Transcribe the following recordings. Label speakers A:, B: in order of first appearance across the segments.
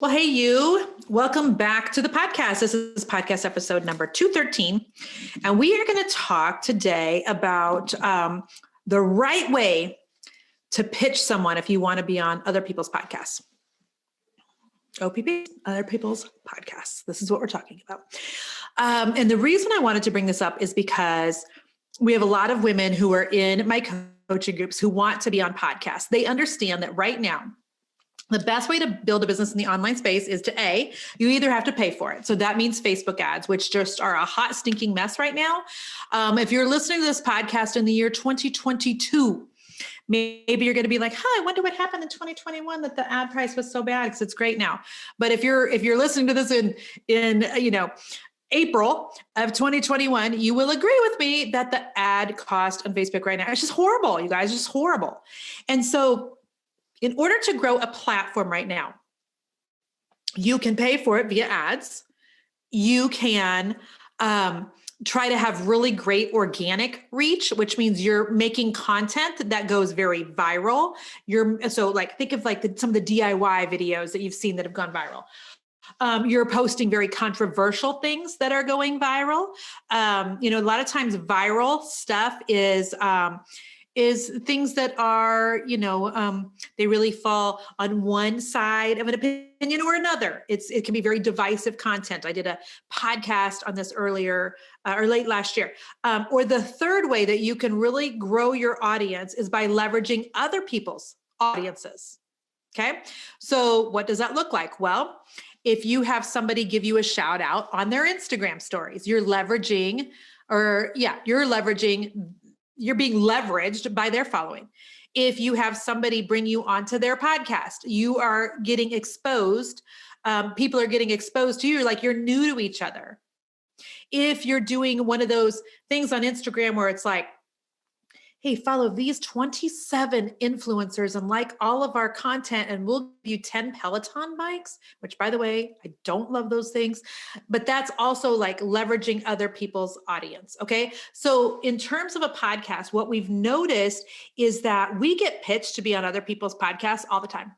A: Well, hey, you. Welcome back to the podcast. This is podcast episode number 213. And we are going to talk today about the right way to pitch someone if you want to be on other people's podcasts. OPP, other people's podcasts. This is what we're talking about. And the reason I wanted to bring this up is because we have a lot of women who are in my coaching groups who want to be on podcasts. They understand that right now, the best way to build a business in the online space is to you either have to pay for it. So that means Facebook ads, which just are a hot, stinking mess right now. If you're listening to this podcast in the year 2022, maybe you're going to be like, I wonder what happened in 2021 that the ad price was so bad because it's great now. But if you're listening to this in April of 2021, you will agree with me that the ad cost on Facebook right now is just horrible, you guys, just horrible. And so in order to grow a platform right now, you can pay for it via ads. You can try to have really great organic reach, which means you're making content that goes very viral. Think of some of the DIY videos that you've seen that have gone viral. You're posting very controversial things that are going viral. A lot of times viral stuff is things that are, they really fall on one side of an opinion or another. It can be very divisive content. I did a podcast on this earlier or late last year. Or the third way that you can really grow your audience is by leveraging other people's audiences. Okay. So what does that look like? Well, if you have somebody give you a shout out on their Instagram stories, you're being leveraged by their following. If you have somebody bring you onto their podcast, you are getting exposed. People are getting exposed to you like you're new to each other. If you're doing one of those things on Instagram where it's like, hey, follow these 27 influencers and like all of our content and we'll give you 10 Peloton bikes, which by the way, I don't love those things, but that's also like leveraging other people's audience. Okay. So in terms of a podcast, what we've noticed is that we get pitched to be on other people's podcasts all the time.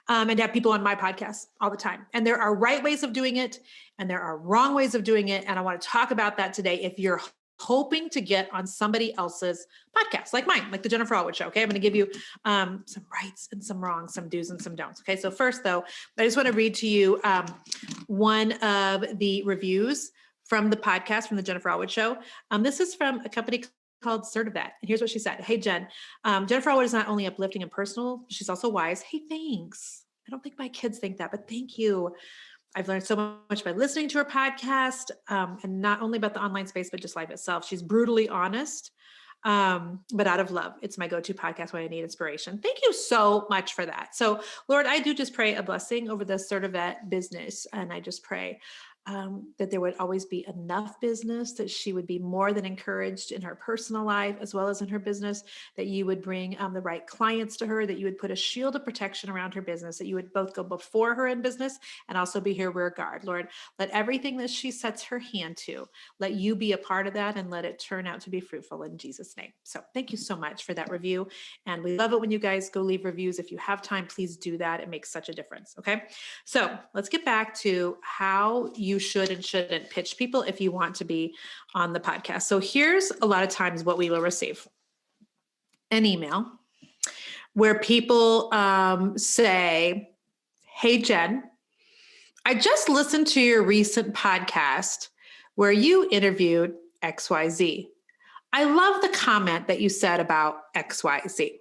A: And to have people on my podcast all the time. And there are right ways of doing it and there are wrong ways of doing it. And I want to talk about that today. If you're hoping to get on somebody else's podcast, like mine, like the Jennifer Allwood Show. Okay. I'm going to give you some rights and some wrongs, some do's and some don'ts. Okay. So first though, I just want to read to you one of the reviews from the podcast from the Jennifer Allwood Show. This is from a company called Certivet. And here's what she said. Hey, Jen, Jennifer Allwood is not only uplifting and personal, she's also wise. Hey, thanks. I don't think my kids think that, but thank you. I've learned so much by listening to her podcast, and not only about the online space, but just life itself. She's brutally honest, but out of love. It's my go-to podcast when I need inspiration. Thank you so much for that. So, Lord, I do just pray a blessing over the Certivet business. And I just pray that there would always be enough business, that she would be more than encouraged in her personal life as well as in her business, that you would bring the right clients to her, that you would put a shield of protection around her business, that you would both go before her in business and also be her rear guard. Lord, let everything that she sets her hand to, let you be a part of that and let it turn out to be fruitful in Jesus' name. So thank you so much for that review. And we love it when you guys go leave reviews. If you have time, please do that. It makes such a difference. Okay. So let's get back to how you should and shouldn't pitch people if you want to be on the podcast. So here's a lot of times what we will receive: an email where people say, hey, Jen, I just listened to your recent podcast where you interviewed XYZ. I love the comment that you said about XYZ.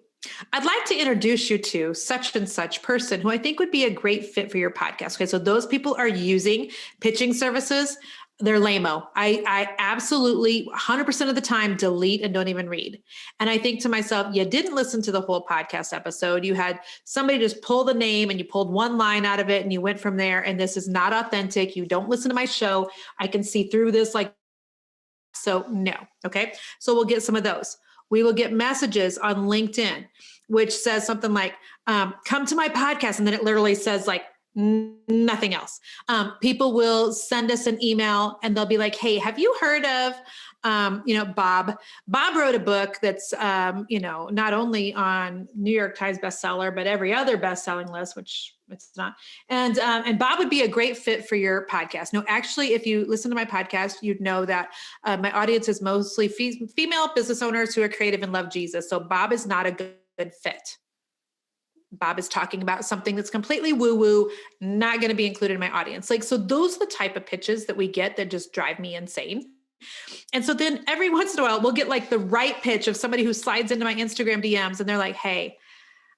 A: I'd like to introduce you to such and such person who I think would be a great fit for your podcast. Okay, so those people are using pitching services. They're lame-o. I absolutely 100% of the time delete and don't even read. And I think to myself, you didn't listen to the whole podcast episode. You had somebody just pull the name and you pulled one line out of it and you went from there. And this is not authentic. You don't listen to my show. I can see through this so no. Okay. So we'll get some of those. We will get messages on LinkedIn, which says something like, come to my podcast. And then it literally says like nothing else. People will send us an email and they'll be like, hey, have you heard of, Bob? Bob wrote a book that's, not only on New York Times bestseller, but every other best-selling list, which It's not. And Bob would be a great fit for your podcast. No, actually, if you listen to my podcast, you'd know that my audience is mostly female business owners who are creative and love Jesus. So Bob is not a good fit. Bob is talking about something that's completely woo-woo, not going to be included in my audience. Like, so those are the type of pitches that we get that just drive me insane. And so then every once in a while, we'll get like the right pitch of somebody who slides into my Instagram DMs and they're like, hey,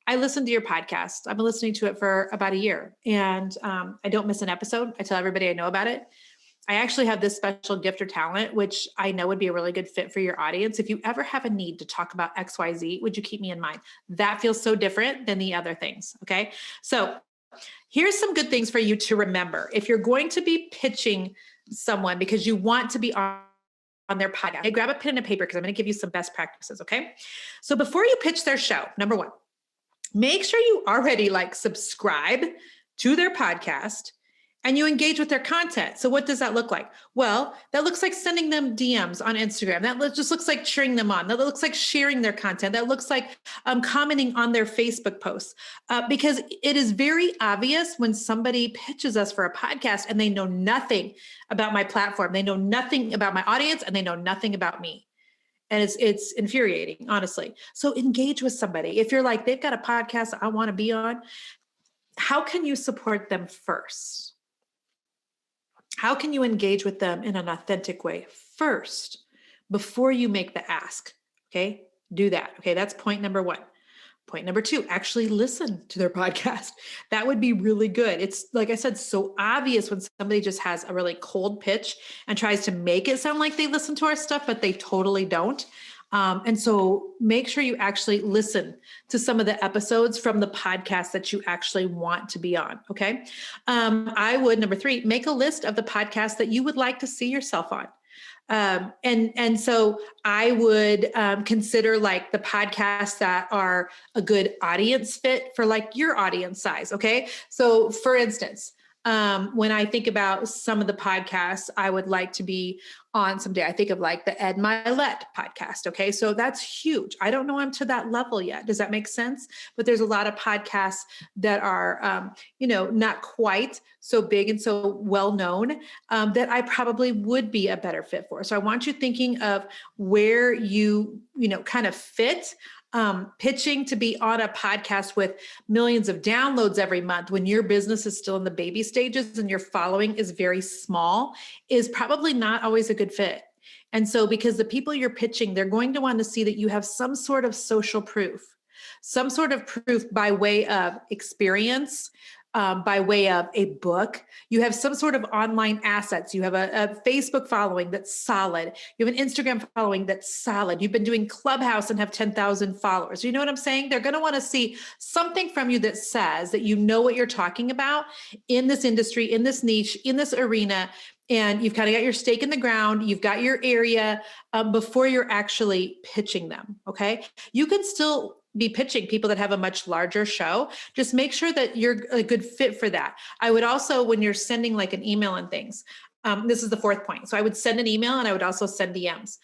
A: I listened to your podcast. I've been listening to it for about a year and I don't miss an episode. I tell everybody I know about it. I actually have this special gift or talent, which I know would be a really good fit for your audience. If you ever have a need to talk about XYZ, would you keep me in mind? That feels so different than the other things. Okay. So here's some good things for you to remember. If you're going to be pitching someone because you want to be on their podcast, okay, grab a pen and a paper because I'm going to give you some best practices. Okay. So before you pitch their show, number one, make sure you already like subscribe to their podcast and you engage with their content. So what does that look like? Well, that looks like sending them DMs on Instagram. That just looks like cheering them on. That looks like sharing their content. That looks like commenting on their Facebook posts. Because it is very obvious when somebody pitches us for a podcast and they know nothing about my platform. They know nothing about my audience and they know nothing about me. And it's infuriating, honestly. So engage with somebody. If you're like, they've got a podcast I want to be on, how can you support them first? How can you engage with them in an authentic way first before you make the ask? Okay, do that. Okay, that's point number one. Point number two, actually listen to their podcast. That would be really good. It's like I said, so obvious when somebody just has a really cold pitch and tries to make it sound like they listen to our stuff, but they totally don't. And so make sure you actually listen to some of the episodes from the podcast that you actually want to be on. Okay. I would, number three, make a list of the podcasts that you would like to see yourself on. And so I would consider like the podcasts that are a good audience fit for like your audience size. Okay. So for instance, when I think about some of the podcasts I would like to be on someday, I think of like the Ed Milet podcast. Okay. So that's huge. I don't know I'm to that level yet. Does that make sense? But there's a lot of podcasts that are, not quite so big and so well known that I probably would be a better fit for. So I want you thinking of where you kind of fit. Pitching to be on a podcast with millions of downloads every month when your business is still in the baby stages and your following is very small is probably not always a good fit. And so because the people you're pitching, they're going to want to see that you have some sort of social proof, some sort of proof by way of experience, by way of a book. You have some sort of online assets. You have a Facebook following that's solid. You have an Instagram following that's solid. You've been doing Clubhouse and have 10,000 followers. You know what I'm saying? They're going to want to see something from you that says that you know what you're talking about in this industry, in this niche, in this arena. And you've kind of got your stake in the ground. You've got your area before you're actually pitching them. Okay. You can still be pitching people that have a much larger show. Just make sure that you're a good fit for that. I would also, when you're sending like an email and things, this is the fourth point. So I would send an email and I would also send DMs.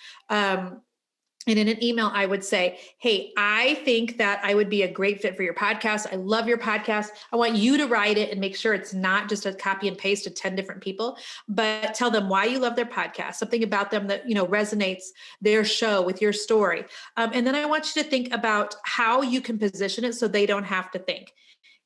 A: And in an email, I would say, hey, I think that I would be a great fit for your podcast. I love your podcast. I want you to write it and make sure it's not just a copy and paste of 10 different people, but tell them why you love their podcast, something about them that, resonates their show with your story. And then I want you to think about how you can position it so they don't have to think.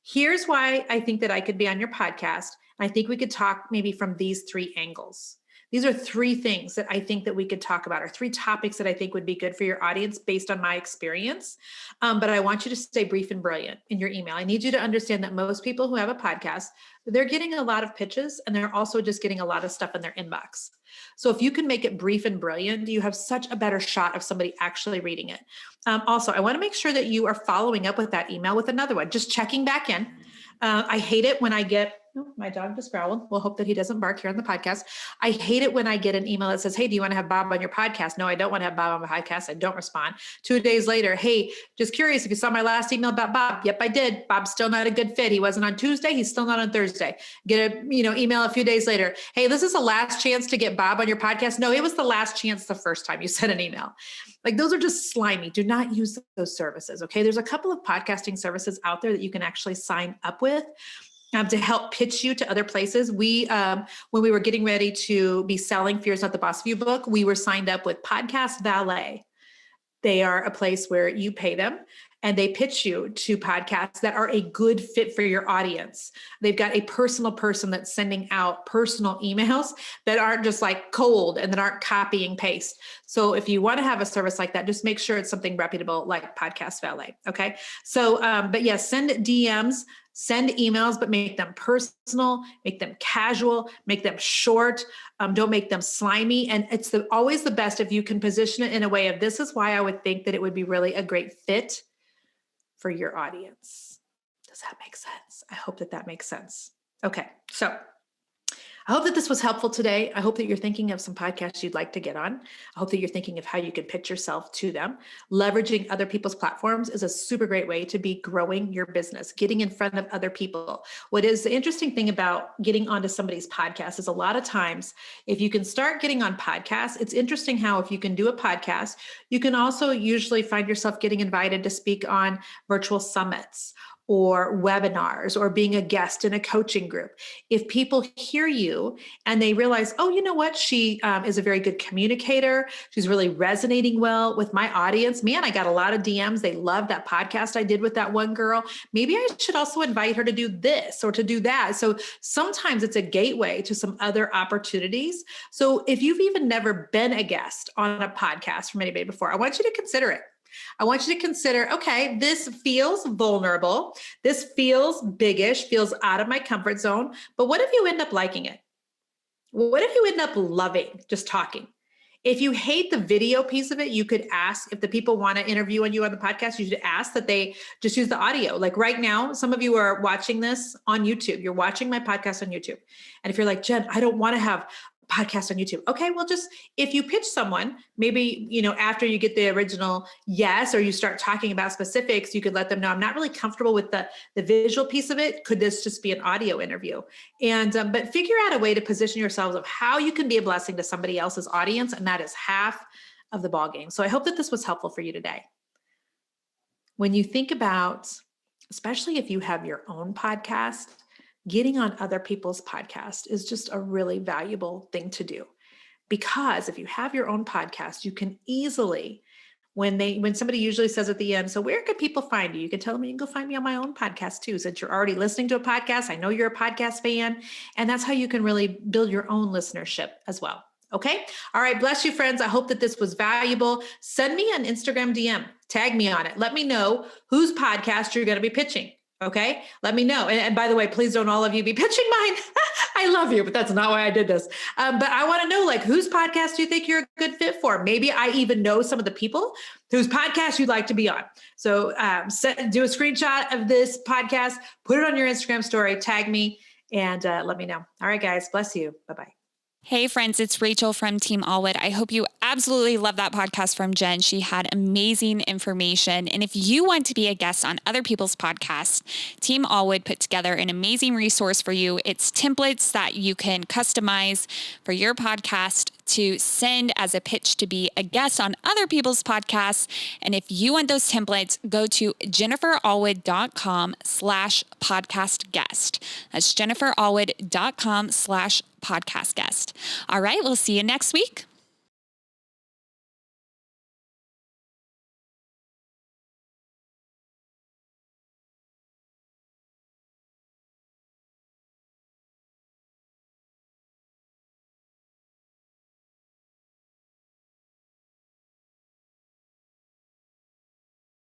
A: Here's why I think that I could be on your podcast. I think we could talk maybe from these three angles. These are three things that I think that we could talk about, or three topics that I think would be good for your audience based on my experience. But I want you to stay brief and brilliant in your email. I need you to understand that most people who have a podcast, they're getting a lot of pitches and they're also just getting a lot of stuff in their inbox. So if you can make it brief and brilliant, you have such a better shot of somebody actually reading it. Also, I want to make sure that you are following up with that email with another one, just checking back in. I hate it when I get, my dog just growled. We'll hope that he doesn't bark here on the podcast. I hate it when I get an email that says, hey, do you want to have Bob on your podcast? No, I don't want to have Bob on my podcast. I don't respond. 2 days later, hey, just curious if you saw my last email about Bob. Yep, I did. Bob's still not a good fit. He wasn't on Tuesday. He's still not on Thursday. Get a email a few days later. Hey, this is the last chance to get Bob on your podcast. No, it was the last chance the first time you sent an email. Like those are just slimy. Do not use those services. Okay. There's a couple of podcasting services out there that you can actually sign up with. to help pitch you to other places. We, when we were getting ready to be selling Fear's Not the Boss of You book, we were signed up with Podcast Vallet. They are a place where you pay them and they pitch you to podcasts that are a good fit for your audience. They've got a personal person that's sending out personal emails that aren't just like cold and that aren't copy and paste. So if you want to have a service like that, just make sure it's something reputable like Podcast Vallet. Okay. So, but yeah, send DMs, send emails, but make them personal, make them casual, make them short. Don't make them slimy. And it's always the best if you can position it in a way of, this is why I would think that it would be really a great fit for your audience. Does that make sense? I hope that makes sense. Okay. So I hope that this was helpful today. I hope that you're thinking of some podcasts you'd like to get on. I hope that you're thinking of how you can pitch yourself to them. Leveraging other people's platforms is a super great way to be growing your business, getting in front of other people. What is the interesting thing about getting onto somebody's podcast is a lot of times, if you can start getting on podcasts, it's interesting how if you can do a podcast, you can also usually find yourself getting invited to speak on virtual summits or webinars or being a guest in a coaching group. If people hear you and they realize, oh, you know what? She is a very good communicator. She's really resonating well with my audience. Man, I got a lot of DMs. They love that podcast I did with that one girl. Maybe I should also invite her to do this or to do that. So sometimes it's a gateway to some other opportunities. So if you've even never been a guest on a podcast from anybody before, I want you to consider it. I want you to consider, okay, this feels vulnerable. This feels biggish, feels out of my comfort zone. But what if you end up liking it? What if you end up loving just talking? If you hate the video piece of it, you could ask, if the people want to interview you on the podcast, you should ask that they just use the audio. Like right now, some of you are watching this on YouTube. You're watching my podcast on YouTube. And if you're like, Jen, I don't want to have podcast on YouTube. Okay, well, just if you pitch someone, maybe, after you get the original yes, or you start talking about specifics, you could let them know, I'm not really comfortable with the visual piece of it. Could this just be an audio interview? And, but figure out a way to position yourselves of how you can be a blessing to somebody else's audience. And that is half of the ball game. So I hope that this was helpful for you today. When you think about, especially if you have your own podcast, getting on other people's podcasts is just a really valuable thing to do, because if you have your own podcast, you can easily, when somebody usually says at the end, so where can people find you? You can tell them you can go find me on my own podcast too. Since you're already listening to a podcast, I know you're a podcast fan, and that's how you can really build your own listenership as well. Okay. All right. Bless you, friends. I hope that this was valuable. Send me an Instagram DM, tag me on it. Let me know whose podcast you're going to be pitching. Okay. Let me know. And by the way, please don't all of you be pitching mine. I love you, but that's not why I did this. But I want to know, like, whose podcast do you think you're a good fit for? Maybe I even know some of the people whose podcast you'd like to be on. So do a screenshot of this podcast, put it on your Instagram story, tag me, and let me know. All right, guys. Bless you. Bye-bye.
B: Hey friends, it's Rachel from Team Allwood. I hope you absolutely love that podcast from Jen. She had amazing information. And if you want to be a guest on other people's podcasts, Team Allwood put together an amazing resource for you. It's templates that you can customize for your podcast to send as a pitch to be a guest on other people's podcasts. And if you want those templates, go to jenniferallwood.com/podcast guest. That's jenniferallwood.com/podcast guest. All right, we'll see you next week.